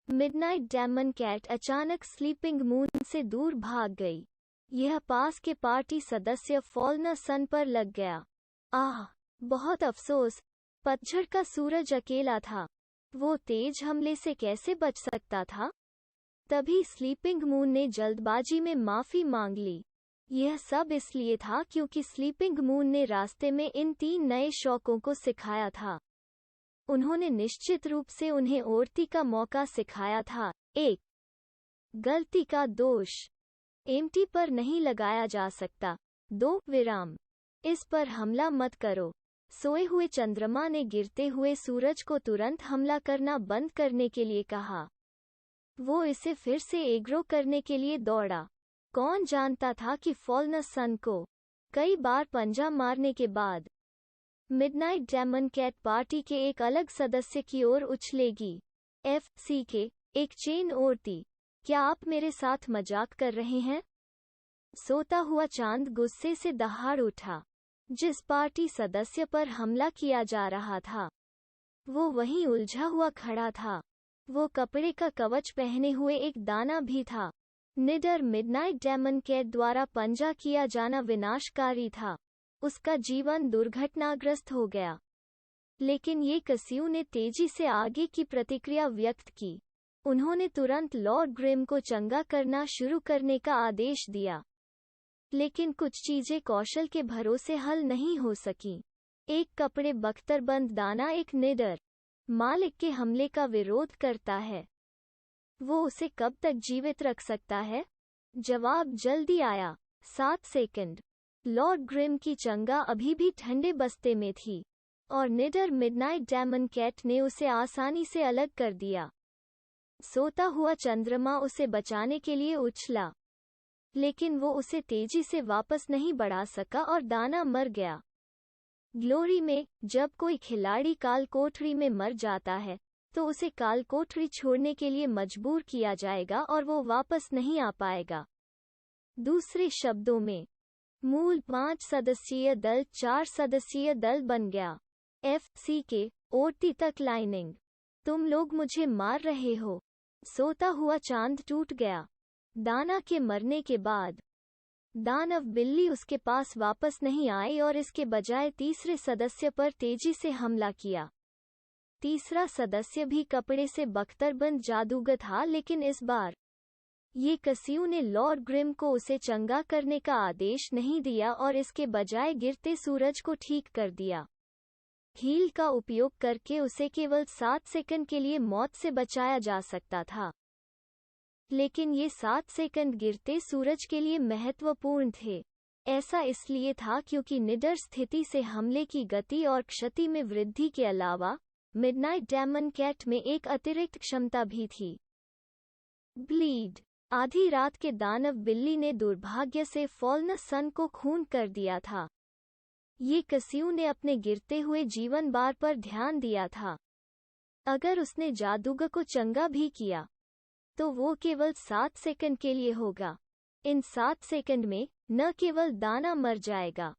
Midnight daemon cat अचानक sleeping moon से दूर भाग गई। यह पास के पार्टी सदस्य फॉल्नर सन पर लग गया। आह, बहुत अफसोस। पतझड़ का सूरज अकेला था। वो तेज हमले से कैसे बच सकता था? तभी स्लीपिंग मून ने जल्दबाजी में माफी मांग ली। यह सब इसलिए था क्योंकि स्लीपिंग मून ने रास्ते में इन 3 नए शौकों को सिखाया था। उन्होंने निश्चित रूप से उन्हें औरती का मौका सिखाया था। 1. गलती का दोष एम्प्टी पर नहीं लगाया जा सकता। 2. विराम इस पर हमला मत करो। सोए हुए चंद्रमा ने गिरते हुए सूरज को तुरंत हमला करना बंद करने के लिए कहा। वो इसे फिर से एग्रो करने के लिए दौड़ा। कौन जानता था कि फॉल्नर सन को कई बार पंजा मारने के बाद मिडनाइट डेमन कैट पार्टी के एक अलग सदस्य की ओर उछलेगी। FCK एक चेन औरती। क्या आप मेरे साथ मजाक कर रहे हैं? सोता हुआ चांद गुस्से से दहाड़ उठा। जिस पार्टी सदस्य पर हमला किया जा रहा था वो वहीं उलझा हुआ खड़ा था। वो कपड़े का कवच पहने हुए एक दाना भी था। निडर मिडनाइट डेमन कैट द्वारा पंजा किया जाना विनाशकारी था। उसका जीवन दुर्घटनाग्रस्त हो गया। लेकिन ये कसियों ने तेजी से आगे की प्रतिक्रिया व्यक्त की। उन्होंने तुरंत लॉर्ड ग्रिम को चंगा करना शुरू करने का आदेश दिया। लेकिन कुछ चीजें कौशल के भरोसे हल नहीं हो सकीं। एक कपड़े बख्तरबंद दाना एक निडर मालिक के हमले का विरोध करता है। वो उसे कब तक जीवित रख सकता है? जवाब जल्दी आया। 7 सेकंड। लॉर्ड ग्रिम की चंगा अभी भी ठंडे बस्ते में थी और निडर मिडनाइट डेमन कैट ने उसे आसानी से अलग कर दिया। सोता हुआ चंद्रमा उसे बचाने के लिए उछला, लेकिन वो उसे तेजी से वापस नहीं बढ़ा सका और दाना मर गया। ग्लोरी में, जब कोई खिलाड़ी कालकोठरी में मर जाता है तो उसे कालकोठरी छोड़ने के लिए मजबूर किया जाएगा और वो वापस नहीं आ पाएगा। दूसरे शब्दों में, मूल 5 सदस्यीय दल 4 सदस्यीय दल बन गया। FCK औरती तक लाइनिंग। तुम लोग मुझे मार रहे हो। सोता हुआ चांद टूट गया। दाना के मरने के बाद दानव बिल्ली उसके पास वापस नहीं आई और इसके बजाय तीसरे सदस्य पर तेजी से हमला किया। तीसरा सदस्य भी कपड़े से बख्तरबंद जादूगर था, लेकिन इस बार ये कसियों ने लॉर्ड ग्रिम को उसे चंगा करने का आदेश नहीं दिया और इसके बजाय गिरते सूरज को ठीक कर दिया। हील का उपयोग करके उसे केवल 7 सेकंड के लिए मौत से बचाया जा सकता था। लेकिन ये 7 सेकंड गिरते सूरज के लिए महत्वपूर्ण थे। ऐसा इसलिए था क्योंकि निडर स्थिति से हमले की गति और क्षति में वृद्धि के अलावा मिडनाइट डेमन कैट में एक अतिरिक्त क्षमता भी थी। ब्लीड। आधी रात के दानव बिल्ली ने दुर्भाग्य से फॉल्नर सन को खून कर दिया था। ये कसियों ने अपने गिरते हुए जीवन बार पर ध्यान दिया था। अगर उसने जादूगर को चंगा भी किया तो वो केवल 7 सेकंड के लिए होगा। इन 7 सेकंड में न केवल दाना मर जाएगा,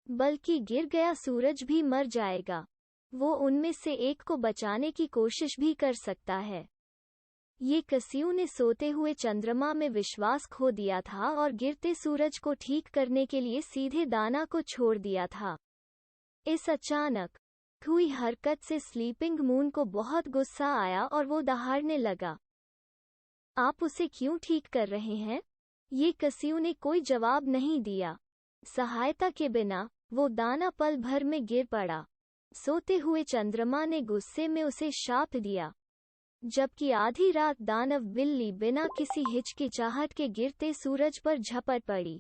बल्कि गिर गया सूरज भी मर जाएगा। वो उनमें से एक को बचाने की कोशिश भी कर सकता है। ये कसियों ने सोते हुए चंद्रमा में विश्वास खो दिया था और गिरते सूरज को ठीक करने के लिए सीधे दाना को छोड़ दिया था। इस अचानक हुई हरकत से स्लीपिंग मून को बहुत गुस्सा आया और वो दहाड़ने लगा। आप उसे क्यों ठीक कर रहे हैं? ये कसियों ने कोई जवाब नहीं दिया। सहायता के बिना वो दाना पल भर में गिर पड़ा। सोते हुए चंद्रमा ने गुस्से में उसे शाप दिया, जबकि आधी रात दानव बिल्ली बिना किसी हिचकिचाहट के गिरते सूरज पर झपट पड़ी।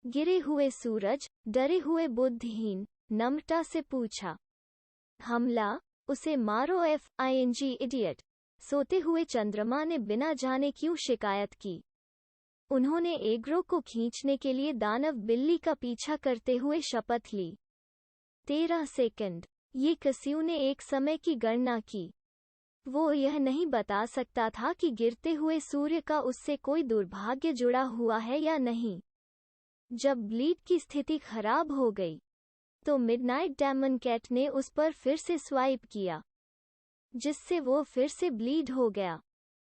गिरे हुए सूरज, डरे हुए बुद्धिहीन, नम्रता से पूछा, हमला? उसे मारो FING इडियट। सोते हुए चंद्रमा ने बिना जाने क्यों शिकायत की। उन्होंने एग्रो को खींचने के लिए दानव बिल्ली का पीछा करते हुए शपथ ली। 13 सेकंड। ये कसियों ने एक समय की गणना की। वो यह नहीं बता सकता था कि गिरते हुए सूर्य का उससे कोई दुर्भाग्य जुड़ा हुआ है या नहीं। जब ब्लीड की स्थिति खराब हो गई तो मिडनाइट डेमन कैट ने उस पर फिर से स्वाइप किया। जिससे वो फिर से ब्लीड हो गया।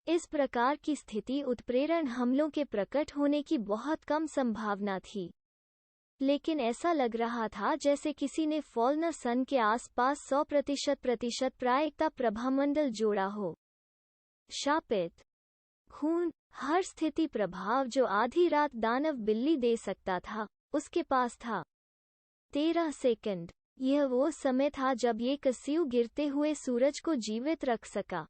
इस प्रकार की स्थिति उत्प्रेरण हमलों के प्रकट होने की बहुत कम संभावना थी, लेकिन ऐसा लग रहा था जैसे किसी ने फॉल्नर सन के आसपास 100% प्रायिकता प्रभामंडल जोड़ा हो। शापित खून, हर स्थिति प्रभाव जो आधी रात दानव बिल्ली दे सकता था, उसके पास था। 13 सेकंड। यह वो समय था जब ये कस्यू गिरते हुए सूरज को जीवित रख सका।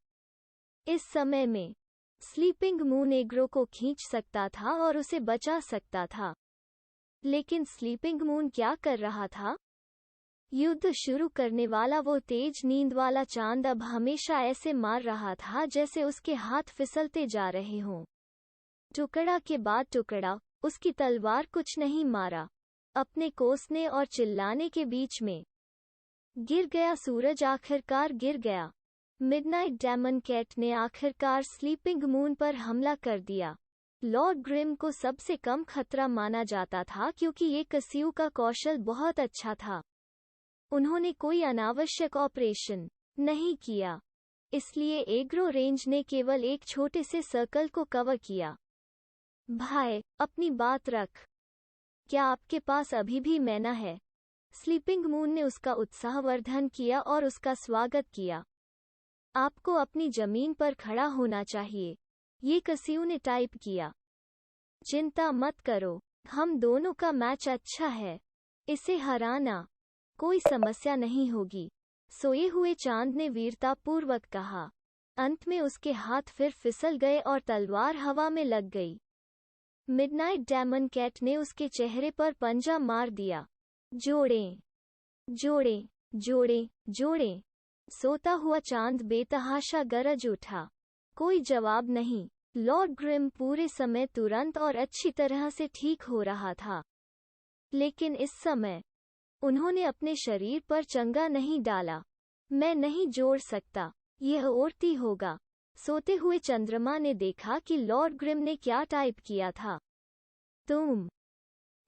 इस समय में स्लीपिंग मून एग्रो को खींच सकता था और उसे बचा सकता था। लेकिन स्लीपिंग मून क्या कर रहा था? युद्ध शुरू करने वाला वो तेज नींद वाला चांद अब हमेशा ऐसे मार रहा था जैसे उसके हाथ फिसलते जा रहे हों। टुकड़ा के बाद टुकड़ा, उसकी तलवार कुछ नहीं मारा। अपने कोसने और चिल्लाने के बीच में गिर गया सूरज आखिरकार गिर गया। मिडनाइट डेमन कैट ने आखिरकार स्लीपिंग मून पर हमला कर दिया। लॉर्ड ग्रिम को सबसे कम खतरा माना जाता था क्योंकि ये कस्यू का कौशल बहुत अच्छा था। उन्होंने कोई अनावश्यक ऑपरेशन नहीं किया, इसलिए एग्रो रेंज ने केवल एक छोटे से सर्कल को कवर किया। भाई, अपनी बात रख। क्या आपके पास अभी भी मैना है? स्लीपिंग मून ने उसका उत्साहवर्धन किया और उसका स्वागत किया। आपको अपनी जमीन पर खड़ा होना चाहिए, ये कस्यू ने टाइप किया। चिंता मत करो, हम दोनों का मैच अच्छा है। इसे हराना कोई समस्या नहीं होगी, सोए हुए चांद ने वीरतापूर्वक कहा। अंत में उसके हाथ फिर फिसल गए और तलवार हवा में लग गई। मिडनाइट डेमन कैट ने उसके चेहरे पर पंजा मार दिया। जोड़ें, जोड़ें, जोड़ें, जोड़ें। सोता हुआ चांद बेतहाशा गरज उठा। कोई जवाब नहीं। लॉर्ड ग्रिम पूरे समय तुरंत और अच्छी तरह से ठीक हो रहा था, लेकिन इस समय उन्होंने अपने शरीर पर चंगा नहीं डाला। मैं नहीं जोड़ सकता, यह औरती होगा। सोते हुए चंद्रमा ने देखा कि लॉर्ड ग्रिम ने क्या टाइप किया था। तुम।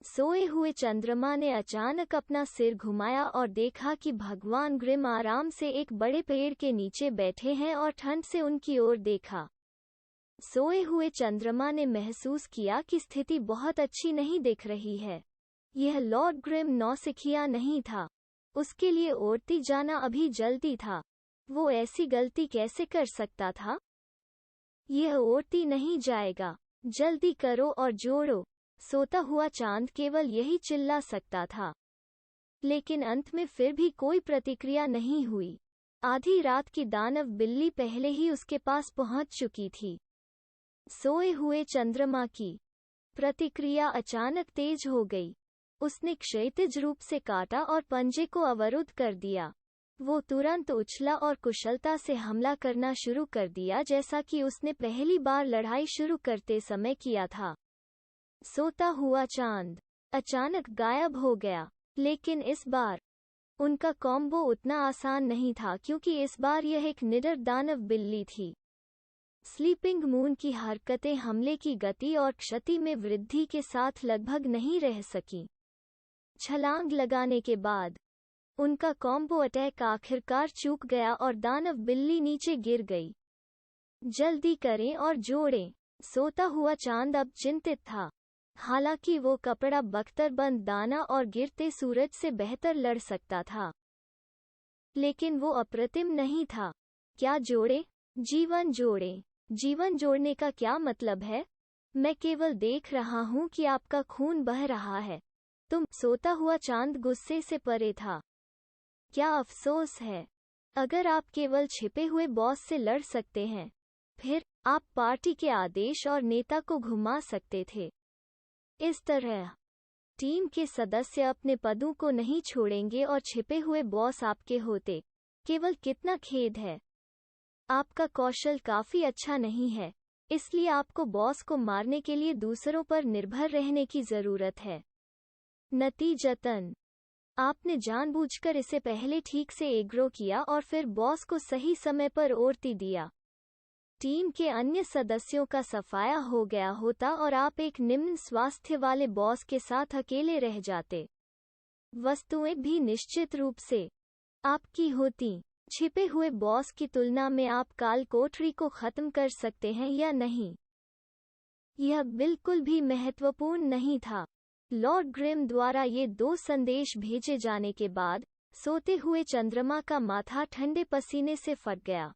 सोए हुए चंद्रमा ने अचानक अपना सिर घुमाया और देखा कि भगवान ग्रिम आराम से एक बड़े पेड़ के नीचे बैठे हैं और ठंड से उनकी ओर देखा। सोए हुए चंद्रमा ने महसूस किया कि स्थिति बहुत अच्छी नहीं दिख रही है। यह लॉर्ड ग्रिम नौसिखिया नहीं था। उसके लिए औरती जाना अभी जल्दी था। वो ऐसी गलती कैसे कर सकता था? यह औरती नहीं जाएगा, जल्दी करो और जोड़ो। सोता हुआ चांद केवल यही चिल्ला सकता था, लेकिन अंत में फिर भी कोई प्रतिक्रिया नहीं हुई। आधी रात की दानव बिल्ली पहले ही उसके पास पहुंच चुकी थी। सोए हुए चंद्रमा की प्रतिक्रिया अचानक तेज हो गई। उसने क्षैतिज रूप से काटा और पंजे को अवरुद्ध कर दिया। वो तुरंत उछला और कुशलता से हमला करना शुरू कर दिया जैसा कि उसने पहली बार लड़ाई शुरू करते समय किया था। सोता हुआ चांद अचानक गायब हो गया, लेकिन इस बार उनका कॉम्बो उतना आसान नहीं था क्योंकि इस बार यह एक निडर दानव बिल्ली थी। स्लीपिंग मून की हरकतें हमले की गति और क्षति में वृद्धि के साथ लगभग नहीं रह सकीं। छलांग लगाने के बाद उनका कॉम्बो अटैक आखिरकार चूक गया और दानव बिल्ली नीचे गिर गई। जल्दी करें और जोड़ें। सोता हुआ चांद अब चिंतित था। हालांकि वो कपड़ा बख्तरबंद दाना और गिरते सूरज से बेहतर लड़ सकता था, लेकिन वो अप्रतिम नहीं था। क्या जोड़े? जीवन जोड़े। जीवन जोड़ने का क्या मतलब है? मैं केवल देख रहा हूँ कि आपका खून बह रहा है। तुम। सोता हुआ चांद गुस्से से परे था। क्या अफसोस है। अगर आप केवल छिपे हुए बॉस से लड़ सकते हैं, फिर आप पार्टी के आदेश और नेता को घुमा सकते थे। इस तरह टीम के सदस्य अपने पदों को नहीं छोड़ेंगे और छिपे हुए बॉस आपके होते। केवल कितना खेद है। आपका कौशल काफी अच्छा नहीं है, इसलिए आपको बॉस को मारने के लिए दूसरों पर निर्भर रहने की जरूरत है। नतीजतन आपने जानबूझकर इसे पहले ठीक से एग्रो किया और फिर बॉस को सही समय पर औरती दिया। टीम के अन्य सदस्यों का सफाया हो गया होता और आप एक निम्न स्वास्थ्य वाले बॉस के साथ अकेले रह जाते। वस्तुएं भी निश्चित रूप से आपकी होती। छिपे हुए बॉस की तुलना में आप काल कोठरी को खत्म कर सकते हैं या नहीं? यह बिल्कुल भी महत्वपूर्ण नहीं था। लॉर्ड ग्रिम द्वारा ये 2 संदेश भेजे जाने के बाद सोते हुए चंद्रमा का माथा ठंडे पसीने से फट गया।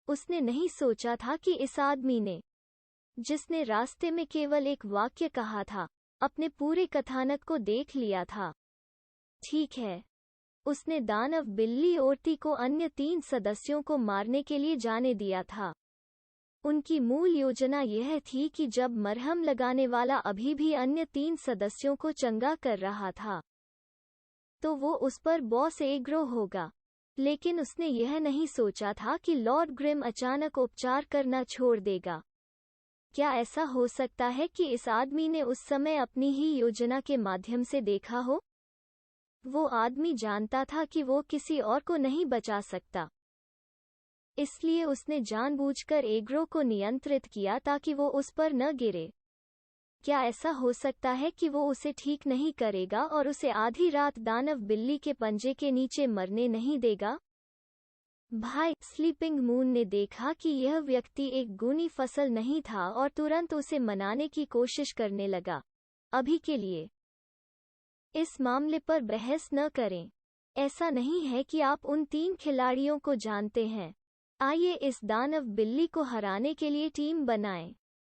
उसने नहीं सोचा था कि इस आदमी ने, जिसने रास्ते में केवल एक वाक्य कहा था, अपने पूरे कथानक को देख लिया था। ठीक है, उसने दानव बिल्ली ओर्ती को अन्य 3 सदस्यों को मारने के लिए जाने दिया था। उनकी मूल योजना यह थी कि जब मरहम लगाने वाला अभी भी अन्य 3 सदस्यों को चंगा कर रहा था, तो वो उस पर बॉस एग्रो होगा। लेकिन उसने यह नहीं सोचा था कि लॉर्ड ग्रिम अचानक उपचार करना छोड़ देगा। क्या ऐसा हो सकता है कि इस आदमी ने उस समय अपनी ही योजना के माध्यम से देखा हो? वो आदमी जानता था कि वो किसी और को नहीं बचा सकता, इसलिए उसने जानबूझकर एग्रो को नियंत्रित किया ताकि वो उस पर न गिरे। क्या ऐसा हो सकता है कि वो उसे ठीक नहीं करेगा और उसे आधी रात दानव बिल्ली के पंजे के नीचे मरने नहीं देगा? भाई, स्लीपिंग मून ने देखा कि यह व्यक्ति एक गुनी फसल नहीं था और तुरंत उसे मनाने की कोशिश करने लगा। अभी के लिए इस मामले पर बहस न करें। ऐसा नहीं है कि आप उन 3 खिलाड़ियों को जानते हैं। आइए इस दानव बिल्ली को हराने के लिए टीम बनाएं।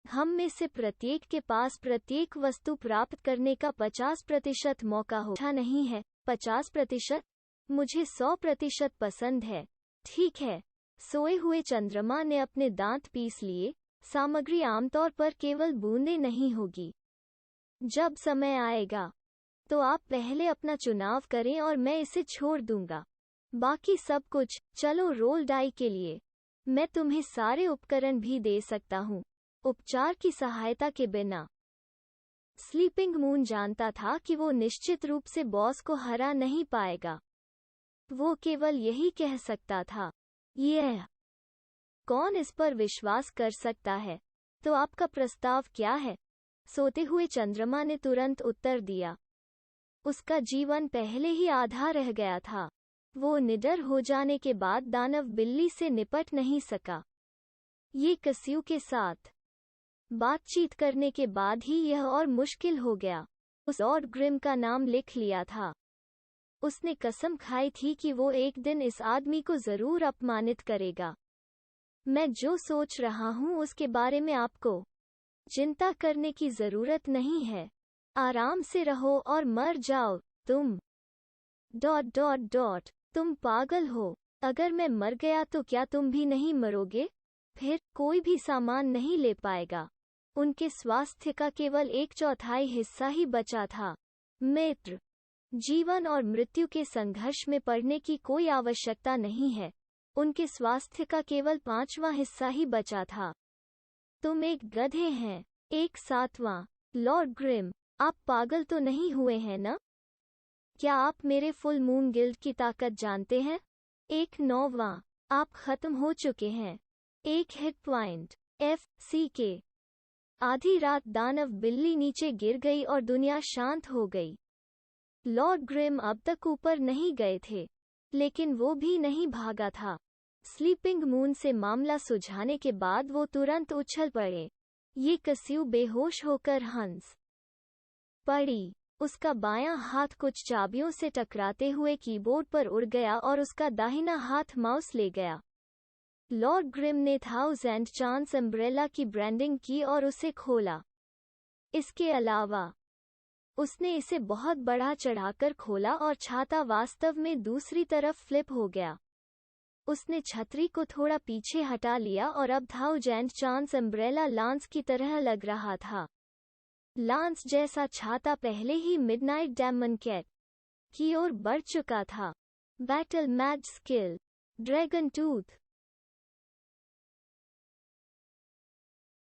हम में से प्रत्येक के पास प्रत्येक वस्तु प्राप्त करने का 50% मौका हो। अच्छा नहीं है 50%? मुझे 100% पसंद है। ठीक है। सोए हुए चंद्रमा ने अपने दांत पीस लिए। सामग्री आमतौर पर केवल बूंदें नहीं होगी। जब समय आएगा तो आप पहले अपना चुनाव करें और मैं इसे छोड़ दूंगा। बाकी सब कुछ, चलो रोल डाई के लिए। मैं तुम्हें सारे उपकरण भी दे सकता हूँ, उपचार की सहायता के बिना। स्लीपिंग मून जानता था कि वो निश्चित रूप से बॉस को हरा नहीं पाएगा। वो केवल यही कह सकता था, यह। कौन इस पर विश्वास कर सकता है? तो आपका प्रस्ताव क्या है? सोते हुए चंद्रमा ने तुरंत उत्तर दिया। उसका जीवन पहले ही आधा रह गया था। वो निडर हो जाने के बाद दानव बिल्ली से निपट नहीं सका। ये कस्यू के साथ बातचीत करने के बाद ही यह और मुश्किल हो गया। उस लॉर्ड ग्रिम का नाम लिख लिया था। उसने कसम खाई थी कि वो एक दिन इस आदमी को जरूर अपमानित करेगा। मैं जो सोच रहा हूँ उसके बारे में आपको चिंता करने की जरूरत नहीं है। आराम से रहो और मर जाओ। तुम ... तुम पागल हो। अगर मैं मर गया तो क्या तुम भी नहीं मरोगे? फिर कोई भी सामान नहीं ले पाएगा। उनके स्वास्थ्य का केवल 1/4 हिस्सा ही बचा था। मित्र, जीवन और मृत्यु के संघर्ष में पड़ने की कोई आवश्यकता नहीं है। उनके स्वास्थ्य का केवल 5वां हिस्सा ही बचा था। तुम एक गधे हैं। 1/7। लॉर्ड ग्रिम, आप पागल तो नहीं हुए हैं ना? क्या आप मेरे फुल मून गिल्ड की ताकत जानते हैं? 1/9। आप खत्म हो चुके हैं। 1 हिट पॉइंट। FCK। आधी रात दानव बिल्ली नीचे गिर गई और दुनिया शांत हो गई। लॉर्ड ग्रिम अब तक ऊपर नहीं गए थे, लेकिन वो भी नहीं भागा था। स्लीपिंग मून से मामला सुलझाने के बाद वो तुरंत उछल पड़े। ये कस्यू बेहोश होकर हंस पड़ी। उसका बायां हाथ कुछ चाबियों से टकराते हुए कीबोर्ड पर उड़ गया और उसका दाहिना हाथ माउस ले गया। लॉर्ड ग्रिम ने थाउजेंड चांस अम्ब्रेला की ब्रांडिंग की और उसे खोला। इसके अलावा उसने इसे बहुत बढ़ा चढ़ाकर खोला और छाता वास्तव में दूसरी तरफ फ्लिप हो गया। उसने छतरी को थोड़ा पीछे हटा लिया और अब थाउजेंड चांस अम्ब्रेला लांस की तरह लग रहा था। लांस जैसा छाता पहले ही मिडनाइट डेमन कैट की ओर बढ़ चुका था। Battle match skill, dragon tooth.